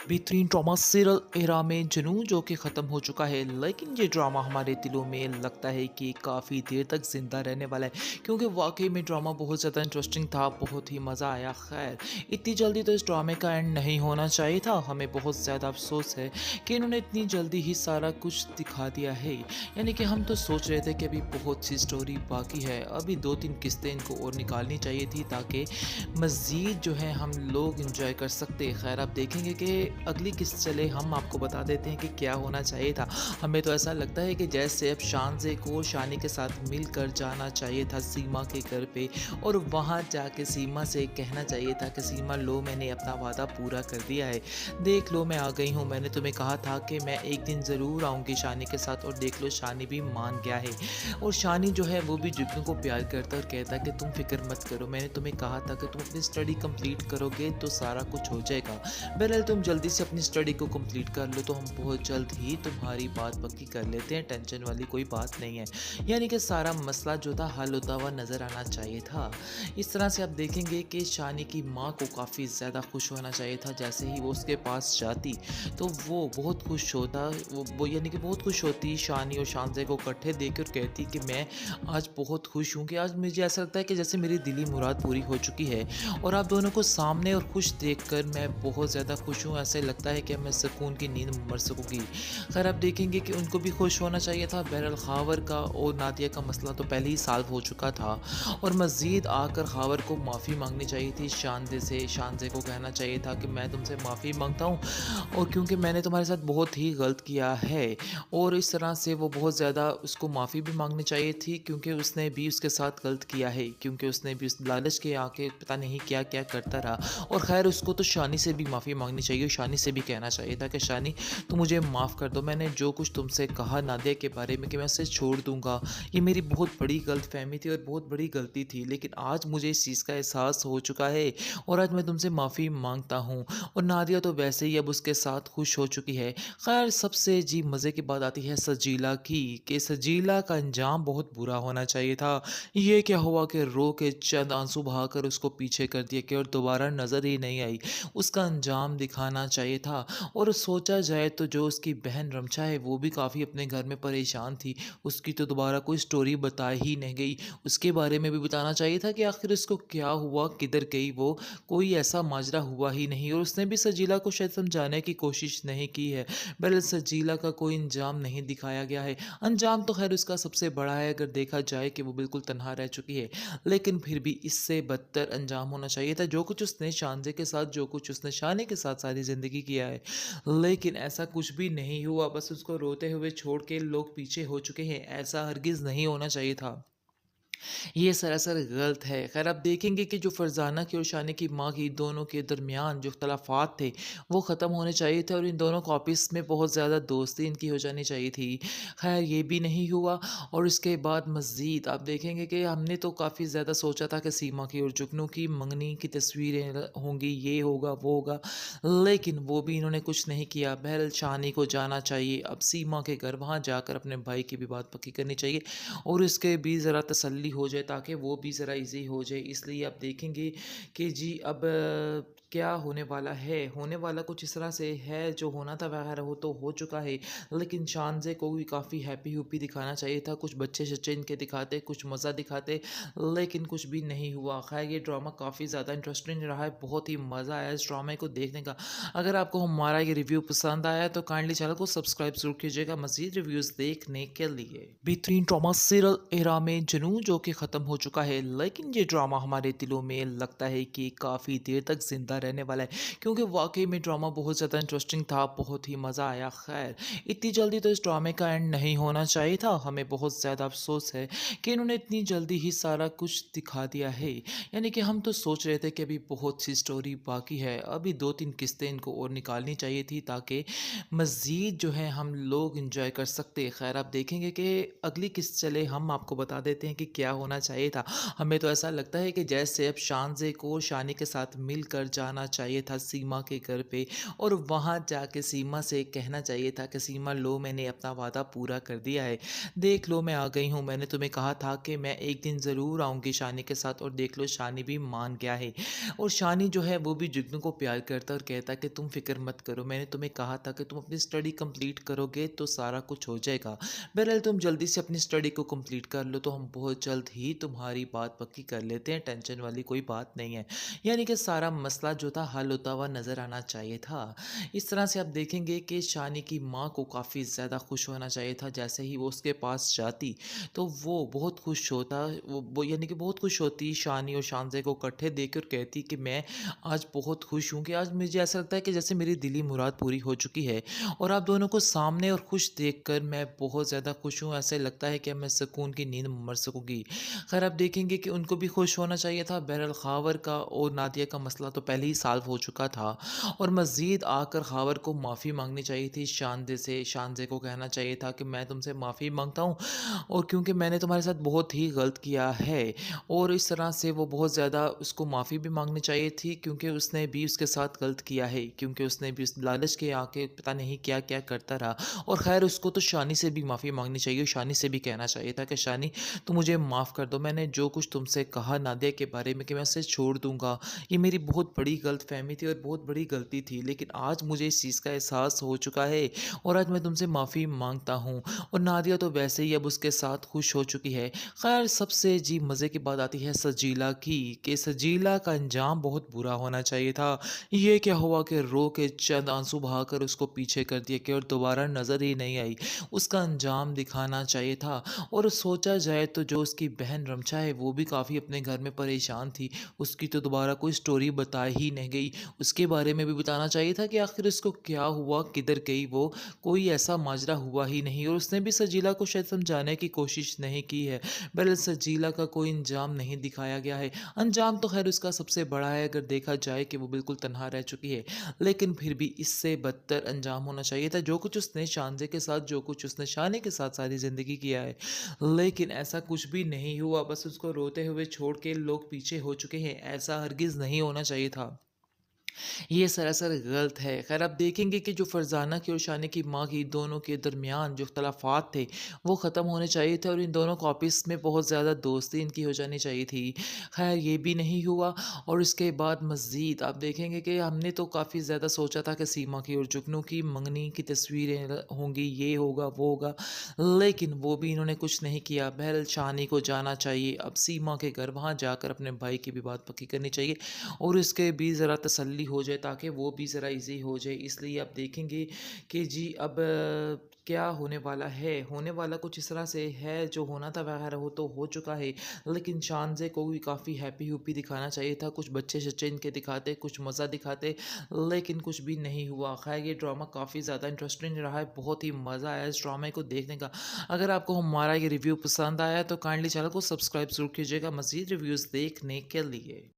बेहतरीन drama serial era में जुनून जो कि ख़त्म हो चुका है, लेकिन ये ड्रामा हमारे दिलों में लगता है कि काफ़ी देर तक ज़िंदा रहने वाला है, क्योंकि वाकई में ड्रामा बहुत ज़्यादा इंटरेस्टिंग था। बहुत ही मज़ा आया। खैर, इतनी जल्दी तो इस ड्रामे का एंड नहीं होना चाहिए था। हमें बहुत ज़्यादा अफसोस है कि इन्होंने इतनी जल्दी ही सारा कुछ दिखा दिया है। यानी कि हम तो सोच रहे थे कि अभी बहुत सी स्टोरी बाकी है, अभी 2-3 किस्तें इनको और निकालनी चाहिए थी ताकि मज़ीद जो है हम लोग इंजॉय कर सकते। खैर, आप देखेंगे कि अगली किस्त चले हम आपको बता देते हैं कि क्या होना चाहिए था। हमें तो ऐसा लगता है कि जैसे अब शानज़े को शानी के साथ मिलकर जाना चाहिए था सीमा के घर पे, और वहाँ जाके सीमा से कहना चाहिए था कि सीमा लो, मैंने अपना वादा पूरा कर दिया है, देख लो मैं आ गई हूँ। मैंने तुम्हें कहा था कि मैं एक दिन ज़रूर आऊँगी शानी के साथ, और देख लो शानी भी मान गया है। और शानी जो है वो भी जुगनू को प्यार करता और कहता है कि तुम फिक्र मत करो, मैंने तुम्हें कहा था कि तुम अपनी स्टडी कंप्लीट करोगे तो सारा कुछ हो जाएगा। बहरहाल तुम जल्दी से अपनी स्टडी को कंप्लीट कर लो तो हम बहुत जल्द ही तुम्हारी बात पक्की कर लेते हैं, टेंशन वाली कोई बात नहीं है। यानी कि सारा मसला जो था हल होता हुआ नज़र आना चाहिए था। इस तरह से आप देखेंगे कि शानी की माँ को काफ़ी ज़्यादा खुश होना चाहिए था। जैसे ही वो उसके पास जाती तो वो बहुत खुश होता, वो यानी कि बहुत खुश होती शानी और शानज़े को इकट्ठे देख कर कहती कि मैं आज बहुत खुश हूँ, कि आज मुझे ऐसा लगता है कि जैसे मेरी दिली मुराद पूरी हो चुकी है, और आप दोनों को सामने और खुश देखकर मैं बहुत ज़्यादा खुश हूँ। ऐसे लगता है कि मैं सुकून की नींद मर सकूँगी। खैर, आप देखेंगे कि उनको भी खुश होना चाहिए था। बहरहाल खावर का और नादिया का मसला तो पहले ही सॉल्व हो चुका था, और मज़ीद आकर खावर को माफ़ी मांगनी चाहिए थी शानदे से। शानदे को कहना चाहिए था कि मैं तुमसे माफ़ी मांगता हूँ, और क्योंकि मैंने तुम्हारे साथ बहुत ही गलत किया है। और इस तरह से वो बहुत ज़्यादा उसको माफ़ी भी मांगनी चाहिए थी, क्योंकि उसने भी उसके साथ गलत किया है, क्योंकि उसने भी उस लालच के आके पता नहीं क्या क्या करता रहा। और खैर, उसको तो शानी से भी माफ़ी मांगनी चाहिए, शानी से भी कहना चाहिए था कि शानी तुम मुझे माफ़ कर दो, मैंने जो कुछ तुमसे कहा नादिया के बारे में कि मैं उसे छोड़ दूंगा, ये मेरी बहुत बड़ी गलतफहमी थी और बहुत बड़ी गलती थी, लेकिन आज मुझे इस चीज़ का एहसास हो चुका है, और आज मैं तुमसे माफ़ी मांगता हूँ। और नादिया तो वैसे ही अब उसके साथ खुश हो चुकी है। खैर, सबसे जी मज़े की बात आती है सजीला की, कि सजीला का अंजाम बहुत बुरा होना चाहिए था। ये क्या हुआ कि रो के चंद आंसू बहाकर उसको पीछे कर दिया कि और दोबारा नज़र ही नहीं आई। उसका अंजाम दिखाना चाहिए था। और सोचा जाए तो जो उसकी बहन रमशा है वो भी काफ़ी अपने घर में परेशान थी। उसकी तो दोबारा कोई स्टोरी बताई ही नहीं गई। उसके बारे में भी बताना चाहिए था कि आखिर उसको क्या हुआ, किधर गई वो, कोई ऐसा माजरा हुआ ही नहीं, और उसने भी सजीला को शायद समझाने की कोशिश नहीं की है। बहरहाल सजीला का कोई अंजाम नहीं दिखाया गया है। अंजाम तो खैर उसका सबसे बड़ा है, अगर देखा जाए कि वो बिल्कुल तन्हा रह चुकी है, लेकिन फिर भी इससे बदतर अंजाम होना चाहिए था। जो कुछ उसने शानज़े के साथ, जो कुछ उसने शानी के साथ सारी ज़िंदगी किया है, लेकिन ऐसा कुछ भी नहीं हुआ। बस उसको रोते हुए छोड़ के लोग पीछे हो चुके हैं, ऐसा हरगिज़ नहीं होना चाहिए था। ये सरासर गलत है। खैर, आप देखेंगे कि जो फरज़ाना की और शानी की माँ की दोनों के दरमियान जो इख्तलाफ़ात थे वो ख़त्म होने चाहिए थे, और इन दोनों को आपस में बहुत ज़्यादा दोस्ती इनकी हो जानी चाहिए थी। खैर, ये भी नहीं हुआ। और इसके बाद मज़ीद आप देखेंगे कि हमने तो काफ़ी ज़्यादा सोचा था कि सीमा की और जुगनू की मंगनी की तस्वीरें होंगी, ये होगा वो होगा, लेकिन वो भी इन्होंने कुछ नहीं किया। बहरहाल शानी को जाना चाहिए अब सीमा के घर, वहाँ जाकर अपने भाई की भी बात पक्की करनी चाहिए, और उसके भी ज़रा तसल्ली हो जाए ताकि वो भी ज़रा इजी हो जाए। इसलिए आप देखेंगे कि जी अब क्या होने वाला है, होने वाला कुछ इस तरह से है, जो होना था वगैरह वो तो हो चुका है, लेकिन शानज़े को भी काफ़ी हैप्पी हुप्पी दिखाना चाहिए था। कुछ बच्चे शच्चे इनके दिखाते, कुछ मज़ा दिखाते, लेकिन कुछ भी नहीं हुआ। खैर, ये ड्रामा काफ़ी ज़्यादा इंटरेस्टिंग रहा है, बहुत ही मज़ा आया इस ड्रामे को देखने का। अगर आपको हमारा ये रिव्यू पसंद आया तो काइंडली चैनल को सब्सक्राइब ज़रूर कीजिएगा मज़ीद रिव्यूज़ देखने के लिए। बेहतरीन ड्रामा सीरियल एरा में जुनून जो कि ख़त्म हो चुका है, लेकिन ये ड्रामा हमारे दिलों में लगता है कि काफ़ी देर तक ज़िंदा रहने वाला है, क्योंकि वाकई में ड्रामा बहुत ज़्यादा इंटरेस्टिंग था, बहुत ही मज़ा आया। खैर, इतनी जल्दी तो इस ड्रामे का एंड नहीं होना चाहिए था। हमें बहुत ज़्यादा अफसोस है कि इन्होंने इतनी जल्दी ही सारा कुछ दिखा दिया है। यानी कि हम तो सोच रहे थे कि अभी बहुत सी स्टोरी बाकी है, अभी 2-3 किस्तें इनको और निकालनी चाहिए थी ताकि मज़ीद जो है हम लोग इंजॉय कर सकते। खैर, आप देखेंगे कि अगली किस्त चले हम आपको बता देते हैं कि क्या होना चाहिए था। हमें तो ऐसा लगता है कि जैसे अब शानज़े को शानी के साथ मिलकर जाना जाना चाहिए था सीमा के घर पे और वहाँ जाके सीमा से कहना चाहिए था कि सीमा लो मैंने अपना वादा पूरा कर दिया है। देख लो मैं आ गई हूँ, मैंने तुम्हें कहा था कि मैं एक दिन ज़रूर आऊँगी शानी के साथ और देख लो शानी भी मान गया है। और शानी जो है वो भी जुगनू को प्यार करता है और कहता है कि तुम फ़िक्र मत करो, मैंने तुम्हें कहा था कि तुम अपनी स्टडी कंप्लीट करोगे तो सारा कुछ हो जाएगा। बहरहाल तुम जल्दी से अपनी स्टडी को कंप्लीट कर लो तो हम बहुत जल्द ही तुम्हारी बात पक्की कर लेते हैं, टेंशन वाली कोई बात नहीं है। यानी कि सारा मसला जो था हल होता हुआ नज़र आना चाहिए था। इस तरह से आप देखेंगे कि शानी की माँ को काफ़ी ज़्यादा खुश होना चाहिए था, जैसे ही वो उसके पास जाती तो वो बहुत खुश होता, वो यानी कि बहुत खुश होती शानी और शानज़े को इकट्ठे देख कर कहती कि मैं आज बहुत खुश हूँ कि आज मुझे ऐसा लगता है कि जैसे मेरी दिली मुराद पूरी हो चुकी है और आप दोनों को सामने और खुश देखकर मैं बहुत ज़्यादा खुश हूँ, ऐसे लगता है कि अब मैं सुकून की नींद मर सकूँगी। खैर आप देखेंगे कि उनको भी खुश होना चाहिए था। बहरहाल ख़ावर का और नादिया का मसला तो पहले ही सॉल्व हो चुका था और मज़ीद आकर ख़ावर को माफ़ी माँगनी चाहिए थी शानदे से। शानज़े को कहना चाहिए था कि मैं तुमसे माफ़ी माँगता हूँ और क्योंकि मैंने तुम्हारे साथ बहुत ही गलत किया है। और इस तरह से वो बहुत ज़्यादा उसको माफ़ी भी माँगनी चाहिए थी क्योंकि उसने भी उसके साथ गलत किया है, क्योंकि उसने भी उस लालच के आके पता नहीं क्या-क्या करता रहा। और ख़ैर उसको तो शानी से भी माफ़ी माँगनी चाहिए, शानी से भी कहना चाहिए था कि शानी तुम मुझे माफ़ कर दो। मैंने जो कुछ तुमसे कहा नादिया के बारे में कि मैं उसे छोड़ दूँगा, ये मेरी बहुत बड़ी गलतफ़हमी थी और बहुत बड़ी गलती थी। लेकिन आज मुझे इस चीज़ का एहसास हो चुका है और आज मैं तुमसे माफ़ी माँगता हूँ। और नादिया तो वैसे ही अब उसके साथ खुश हो चुकी है। ख़ैर सबसे जी मज़े की बात आती है सजीला की, कि सजीला का अंजाम बहुत बुरा होना चाहिए था। ये क्या हुआ कि रो के चंद आँसू बहाकर उसको पीछे कर दिया कि और दोबारा नज़र ही नहीं आई। उसका अंजाम दिखाना चाहिए था। और सोचा जाए तो जो उसकी बहन रमशा है वो भी काफ़ी अपने घर में परेशान थी। उसकी तो दोबारा कोई स्टोरी बताई ही नहीं गई। उसके बारे में भी बताना चाहिए था कि आखिर उसको क्या हुआ, किधर गई वो, कोई ऐसा माजरा हुआ ही नहीं और उसने भी सजीला को शायद समझाने की कोशिश नहीं की है। बहरहाल सजीला का कोई अंजाम नहीं दिखाया गया है। अंजाम तो खैर उसका सबसे बड़ा है अगर देखा जाए कि वो बिल्कुल तन्हा रह चुकी है। लेकिन फिर भी इससे बदतर अंजाम होना चाहिए था। जो कुछ उसने शानज़े के साथ, जो कुछ उसने शानी के साथ सारी ज़िंदगी किया है, लेकिन ऐसा कुछ भी नहीं हुआ। बस उसको रोते हुए छोड़ के लोग पीछे हो चुके हैं। ऐसा हरगिज़ नहीं होना चाहिए था। ये सरासर गलत है। ख़ैर आप देखेंगे कि जो फ़रज़ाना की और शानी की माँ की दोनों के दरमियान जो इख्तलाफ़ात थे, वो ख़त्म होने चाहिए थे और इन दोनों को आपस में बहुत ज़्यादा दोस्ती इनकी हो जानी चाहिए थी। ख़ैर ये भी नहीं हुआ और इसके बाद मज़ीद आप देखेंगे कि हमने तो काफ़ी ज़्यादा सोचा था कि सीमा की और जुगनू की मंगनी की तस्वीरें होंगी, ये होगा, वो होगा, लेकिन वो भी इन्होंने कुछ नहीं किया। बहरहाल शानी को जाना चाहिए अब सीमा के घर, वहाँ जाकर अपने भाई की भी बात पक्की करनी चाहिए और उसके भी ज़रा तसल्ली हो जाए ताकि वो भी ज़रा ईज़ी हो जाए। इसलिए आप देखेंगे कि जी अब क्या होने वाला है, होने वाला कुछ इस तरह से है, जो होना था वगैरह वो तो हो चुका है। लेकिन शानज़े को भी काफ़ी हैप्पी-हुप्पी दिखाना चाहिए था, कुछ बच्चे-शच्चे इनके दिखाते, कुछ मज़ा दिखाते, लेकिन कुछ भी नहीं हुआ। ख़ैर ये ड्रामा काफ़ी ज़्यादा इंटरेस्टिंग रहा है, बहुत ही मज़ा आया इस ड्रामे को देखने का। अगर आपको हमारा ये रिव्यू पसंद आया तो काइंडली चैनल को सब्सक्राइब ज़रूर कीजिएगा मज़ीद रिव्यूज़ देखने के लिए।